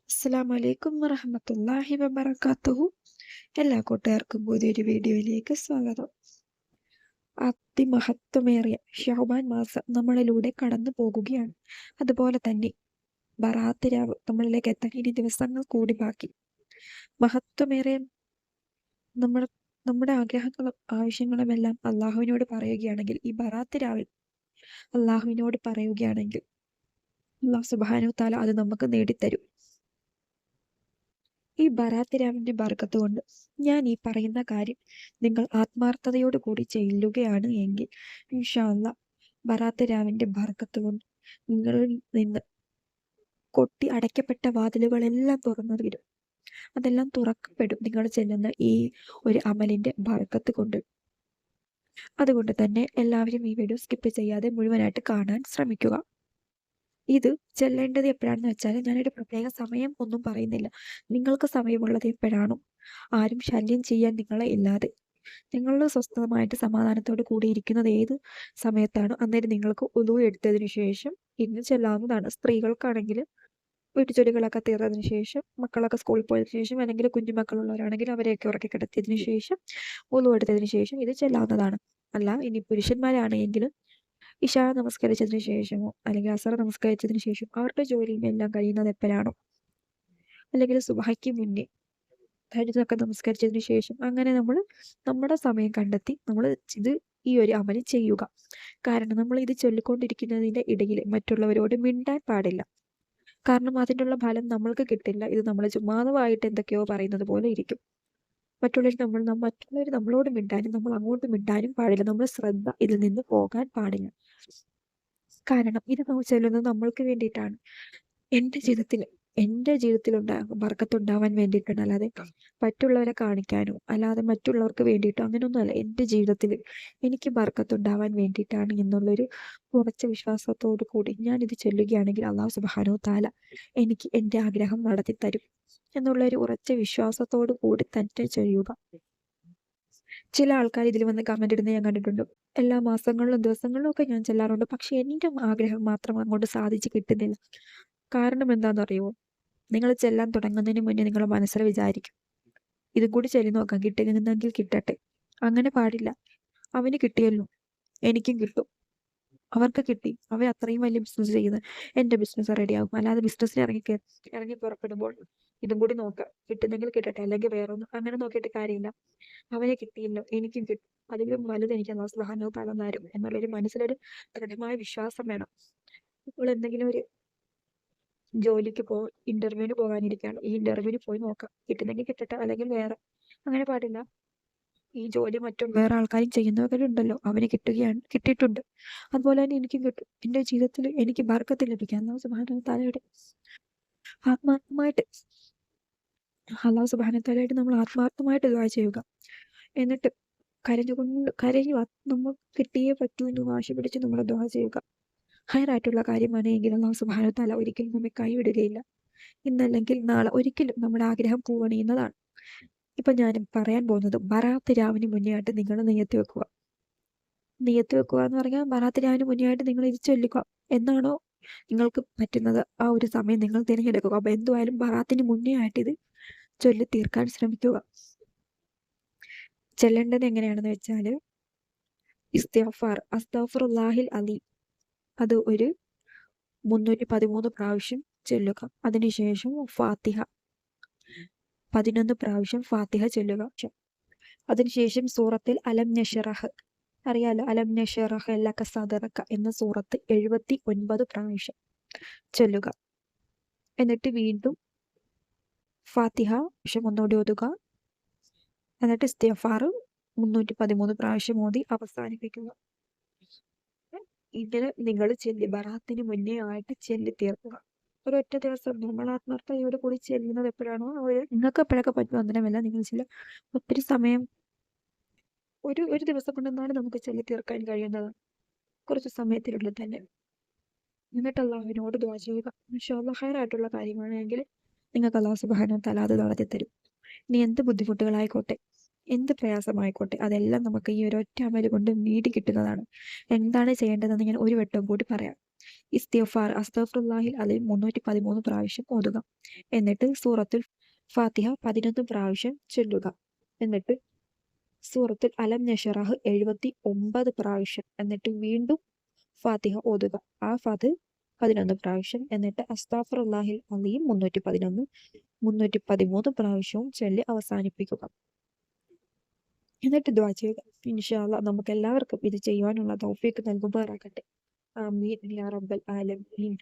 അസ്സലാമു അലൈക്കും വറഹ്മത്തുള്ളാഹി വബറകാതുഹു. എല്ലാ കൂട്ടുകാർക്കും പുതിയൊരു വീഡിയോയിലേക്ക് സ്വാഗതം. അതിമഹത്വമേറിയ ഷഅബാൻ മാസം നമ്മളിലൂടെ കടന്നു പോകുകയാണ്. അതുപോലെ തന്നെ ബറാത്ത് രാവ് നമ്മളിലേക്ക് എത്താൻ ഇനി ദിവസങ്ങൾ കൂടി ബാക്കി. മഹത്വമേറിയ നമ്മൾ നമ്മുടെ ആഗ്രഹങ്ങളും ആവശ്യങ്ങളും എല്ലാം അള്ളാഹുവിനോട് പറയുകയാണെങ്കിൽ, ഈ ബറാത്ത് രാവിൽ അള്ളാഹുവിനോട് പറയുകയാണെങ്കിൽ അള്ളാഹു സുബ്ഹാനഹു തആല അത് നമുക്ക് നേടിത്തരും. ഈ ബറാത്ത് രാവിന്റെ ബർക്കത്ത് കൊണ്ട് ഞാൻ ഈ പറയുന്ന കാര്യം നിങ്ങൾ ആത്മാർത്ഥതയോട് കൂടി ചെല്ലുകയാണ് എങ്കിൽ ഇൻഷാ അല്ലാഹ് ബറാത്ത് രാവിന്റെ ബർക്കത്ത് കൊണ്ട് നിങ്ങളിൽ നിന്ന് കൊട്ടി അടയ്ക്കപ്പെട്ട വാതിലുകളെല്ലാം തുറന്നു തരും. അതെല്ലാം തുറക്കപ്പെടും നിങ്ങൾ ചെല്ലുന്ന ഈ ഒരു അമലിന്റെ ബർക്കത്ത് കൊണ്ട്. അതുകൊണ്ട് തന്നെ എല്ലാവരും ഈ വീഡിയോ സ്കിപ്പ് ചെയ്യാതെ മുഴുവനായിട്ട് കാണാൻ ശ്രമിക്കുക. ഇത് ചെല്ലേണ്ടത് എപ്പോഴാണെന്ന് വെച്ചാൽ, ഞാനൊരു പ്രത്യേക സമയം ഒന്നും പറയുന്നില്ല. നിങ്ങൾക്ക് സമയമുള്ളത് എപ്പോഴാണോ, ആരും ശല്യം ചെയ്യാൻ നിങ്ങളെ ഇല്ലാതെ നിങ്ങൾ സ്വസ്ഥമായിട്ട് സമാധാനത്തോട് കൂടി ഇരിക്കുന്നത് ഏത് സമയത്താണോ അന്നേരം നിങ്ങൾക്ക് ഉളു എടുത്തതിന് ശേഷം ഇന്ന് ചെല്ലാവുന്നതാണ്. സ്ത്രീകൾക്കാണെങ്കിൽ വീട്ടുജോലികളൊക്കെ തീർന്നതിന് ശേഷം, മക്കളൊക്കെ സ്കൂളിൽ പോയതിനു ശേഷം, അല്ലെങ്കിൽ കുഞ്ഞുമക്കളുള്ളവരാണെങ്കിൽ അവരെയൊക്കെ ഉറക്കി കിടത്തിയതിനു ശേഷം, ഉളു എടുത്തതിന് ശേഷം ഇത് ചെല്ലാവുന്നതാണ്. അല്ല, ഇനി പുരുഷന്മാരാണെങ്കിൽ ഇശാ നമസ്കരിച്ചതിന് ശേഷമോ അല്ലെങ്കിൽ അസർ നമസ്കരിച്ചതിന് ശേഷം അവരുടെ ജോലിയും എല്ലാം കഴിയുന്നത് എപ്പോഴാണോ, അല്ലെങ്കിൽ സുബഹയ്ക്ക് മുന്നേ തഹജ്ജുദൊക്കെ നമസ്കരിച്ചതിന് ശേഷം, അങ്ങനെ നമ്മൾ നമ്മുടെ സമയം കണ്ടെത്തി നമ്മൾ ഇത് ഈ ഒരു അമല് ചെയ്യുക. കാരണം നമ്മൾ ഇത് ചൊല്ലിക്കൊണ്ടിരിക്കുന്നതിൻ്റെ ഇടയിൽ മറ്റുള്ളവരോട് മിണ്ടാൻ പാടില്ല. കാരണം അതിനുള്ള ഫലം നമ്മൾക്ക് കിട്ടില്ല. ഇത് നമ്മൾ ചുമ്മാതമായിട്ട് എന്തൊക്കെയോ പറയുന്നത് പോലെ ഇരിക്കും. മറ്റുള്ളവർ നമ്മളോട് മിണ്ടാനും നമ്മൾ അങ്ങോട്ട് മിണ്ടാനും പാടില്ല. നമ്മൾ ശ്രദ്ധ ഇതിൽ നിന്ന് പോകാൻ പാടില്ല. കാരണം ഇത് ചെല്ലുന്നത് നമ്മൾക്ക് വേണ്ടിയിട്ടാണ്. എൻ്റെ ജീവിതത്തിൽ ബർക്കത്തുണ്ടാവാൻ വേണ്ടിയിട്ടാണ്. അല്ലാതെ മറ്റുള്ളവരെ കാണിക്കാനോ അല്ലാതെ മറ്റുള്ളവർക്ക് വേണ്ടിയിട്ടോ അങ്ങനെയൊന്നുമല്ല. എൻ്റെ ജീവിതത്തിൽ എനിക്ക് ബർക്കത്തുണ്ടാവാൻ വേണ്ടിയിട്ടാണ് എന്നുള്ളൊരു ഉറച്ച വിശ്വാസത്തോടു കൂടി ഞാനിത് ചൊല്ലുകയാണെങ്കിൽ അള്ളാഹു സുബ്ഹാനഹു തആല എനിക്ക് എൻ്റെ ആഗ്രഹം നടത്തി തരും എന്നുള്ളൊരു ഉറച്ച വിശ്വാസത്തോടു കൂടി തന്നെ ചെയ്യുക. ചില ആൾക്കാർ ഇതിൽ വന്ന് കമന്റ് ഇടുന്നത് ഞാൻ കണ്ടിട്ടുണ്ട്. എല്ലാ മാസങ്ങളിലും ദിവസങ്ങളിലും ഒക്കെ ഞാൻ ചെല്ലാറുണ്ട്, പക്ഷെ എൻ്റെ ആഗ്രഹം മാത്രം അങ്ങോട്ട് സാധിച്ചു കിട്ടുന്നില്ല. കാരണം എന്താണെന്നറിയുമോ? നിങ്ങൾ ചെല്ലാൻ തുടങ്ങുന്നതിന് മുന്നേ നിങ്ങൾ മനസ്സിൽ വിചാരിക്കും, ഇതും കൂടി ചെല്ലി നോക്കാം, കിട്ടുന്നെങ്കിൽ കിട്ടട്ടെ. അങ്ങനെ പാടില്ല. അവന് കിട്ടിയല്ലോ, എനിക്കും കിട്ടും. അവർക്ക് കിട്ടി, അവർ അത്രയും വലിയ ബിസിനസ് ചെയ്യുന്നത്, എൻ്റെ ബിസിനസ് റെഡിയാകും. അല്ലാതെ ബിസിനസ്സിന് ഇറങ്ങി പുറപ്പെടുമ്പോൾ ഇതും കൂടി നോക്കാം, കിട്ടുന്നെങ്കിൽ കിട്ടട്ടെ, അല്ലെങ്കിൽ വേറെ ഒന്നും അങ്ങനെ നോക്കിയിട്ട് കാര്യമില്ല. അവനെ കിട്ടിയല്ലോ, എനിക്കും കിട്ടും. അതിലും വലുത് എനിക്ക് അല്ലാഹു സുബ്ഹാനഹു തആല തരും എന്നുള്ളൊരു മനസ്സിലൊരു ദൃഢമായ വിശ്വാസം വേണം. ഇപ്പോൾ എന്തെങ്കിലും ഒരു ജോലിക്ക് ഇന്റർവ്യൂവിന് പോകാനിരിക്കുകയാണ്, ഈ ഇന്റർവ്യൂവിന് പോയി നോക്കാം, കിട്ടുന്നെങ്കിൽ കിട്ടട്ടെ, അല്ലെങ്കിൽ വേറെ. അങ്ങനെ പാടില്ല. ഈ ജോലി വേറെ ആൾക്കാരും ചെയ്യുന്നവരുണ്ടല്ലോ, അവന് കിട്ടിയിട്ടുണ്ട്, അതുപോലെ തന്നെ എനിക്കും കിട്ടും. എൻ്റെ ജീവിതത്തിൽ എനിക്ക് ബർക്കത്ത് ലഭിക്കാൻ അല്ലാഹു സുബ്ഹാനഹു തആലയുടെ ആത്മാർത്ഥമായിട്ട് അല്ലാഹു സുബ്ഹാനഹു തആലയായിട്ട് നമ്മൾ ആത്മാർത്ഥമായിട്ട് ദുആ ചെയ്യുക. എന്നിട്ട് കരഞ്ഞു നമുക്ക് കിട്ടിയേ പറ്റൂ എന്ന് വാശി പിടിച്ച് നമ്മൾ ദുആ ചെയ്യുക. ഹൈറായിട്ടുള്ള കാര്യമാണ് എങ്കിൽ അല്ലാഹു സുബ്ഹാനഹു തആല ഒരിക്കലും നമ്മെ കൈവിടുകയില്ല. ഇന്നല്ലെങ്കിൽ നാളെ ഒരിക്കലും നമ്മുടെ ആഗ്രഹം പൂവണിയുന്നതാണ്. ഇപ്പൊ ഞാൻ പറയാൻ പോകുന്നത് ബറാത്ത് രാവിന് മുന്നേ ആയിട്ട് നിങ്ങൾ നെയ്യത്ത് വെക്കുക. നെയ്യത്ത് വെക്കുക എന്ന് പറഞ്ഞാൽ ബറാത്ത് രാവിന് മുന്നേ ആയിട്ട് നിങ്ങൾ ഇത് ചൊല്ലുക. എന്നാണോ നിങ്ങൾക്ക് പറ്റുന്നത് ആ ഒരു സമയം നിങ്ങൾ തിരഞ്ഞെടുക്കുക. അപ്പൊ എന്തുവായാലും ബറാത്തിന് മുന്നേ ആയിട്ട് ഇത് ചൊല്ലി തീർക്കാൻ ശ്രമിക്കുക. ചെല്ലേണ്ടത് എങ്ങനെയാണെന്ന് വെച്ചാൽ, ഇസ്തിഗ്ഫാർ അസ്തഗ്ഫിറുല്ലാഹിൽ അലീം അത് ഒരു 313 പ്രാവശ്യം ചൊല്ലുക. അതിനുശേഷം ഫാത്തിഹ 11 പ്രാവശ്യം ഫാത്തിഹ ചൊല്ലുക. അതിനുശേഷം സൂറത്തിൽ അലം നശ്റഹ് അറിയാലോ, അലം നശ്റഹ് ലക സദ്റക എന്ന സൂറത്ത് 79 പ്രാവശ്യം ചൊല്ലുക. എന്നിട്ട് വീണ്ടും ഫാത്തിഹ ഒന്നുകൂടി ഓതുക. എന്നിട്ട് ഇസ്തിഗ്ഫാർ 313 പ്രാവശ്യം ഓതി അവസാനിപ്പിക്കുക. ഇതിന് നിങ്ങൾ ബറാത്തിന് മുന്നേ ആയിട്ട് ചെല്ലി തീർക്കുക. ഒരൊറ്റ ദിവസം നമ്മൾ ആത്മാർത്ഥതയോട് കൂടി ചെല്ലുന്നത് എപ്പോഴാണോ, നിങ്ങൾക്ക് എപ്പോഴൊക്കെ പറ്റും അന്നേരമല്ല നിങ്ങൾ ചില ഒത്തിരി സമയം ഒരു ദിവസം കൊണ്ടെന്നാലും നമുക്ക് ചൊല്ലി തീർക്കാൻ കഴിയുന്നതാണ്, കുറച്ച് സമയത്തിനുള്ളിൽ തന്നെ. എന്നിട്ട് അള്ളാഹുവിനോട് ദുആ ചെയ്യുക. ഇൻഷാ അല്ലാഹ് ഹൈറായിട്ടുള്ള കാര്യമാണെങ്കിൽ നിങ്ങൾക്ക് അല്ലാഹു സുബ്ഹാനഹു തആല അത് നടത്തി തരും. ഇനി എന്ത് ബുദ്ധിമുട്ടുകളായിക്കോട്ടെ, എന്ത് പ്രയാസമായിക്കോട്ടെ, അതെല്ലാം നമുക്ക് ഈ ഒരൊറ്റ അമല് കൊണ്ട് നേടി കിട്ടുന്നതാണ്. എന്താണ് ചെയ്യേണ്ടതെന്ന് ഞാൻ ഒരു വട്ടം കൂടി പറയാം. ഇസ്തിഗ്ഫാർ അസ്തഗ്ഫിറുല്ലാഹിൽ അലീം 313 പ്രാവശ്യം ഓതുക. എന്നിട്ട് സൂറത്തുൽ ഫാത്തിഹ 11 പ്രാവശ്യം ചൊല്ലുക. എന്നിട്ട് സൂറത്തുൽ അലം നശ്റഹ് 79 പ്രാവശ്യം. എന്നിട്ട് വീണ്ടും ഫാത്തിഹ ഓതുക. ആ ഫാത്ത് 11 പ്രാവശ്യം. എന്നിട്ട് അസ്തഗ്ഫിറുല്ലാഹിൽ അലീം 311 313 പ്രാവശ്യവും ചൊല്ലി അവസാനിപ്പിക്കുക. എന്നിട്ട് ദുആ ചെയ്യുക. ഇൻഷാ അല്ലാഹ് നമുക്ക് എല്ലാവർക്കും ഇത് ചെയ്യുവാനുള്ള തൗഫീഖ് നൽകുമാറാകട്ടെ. ആമീൻ യാ റബ്ബൽ ആലമീൻ.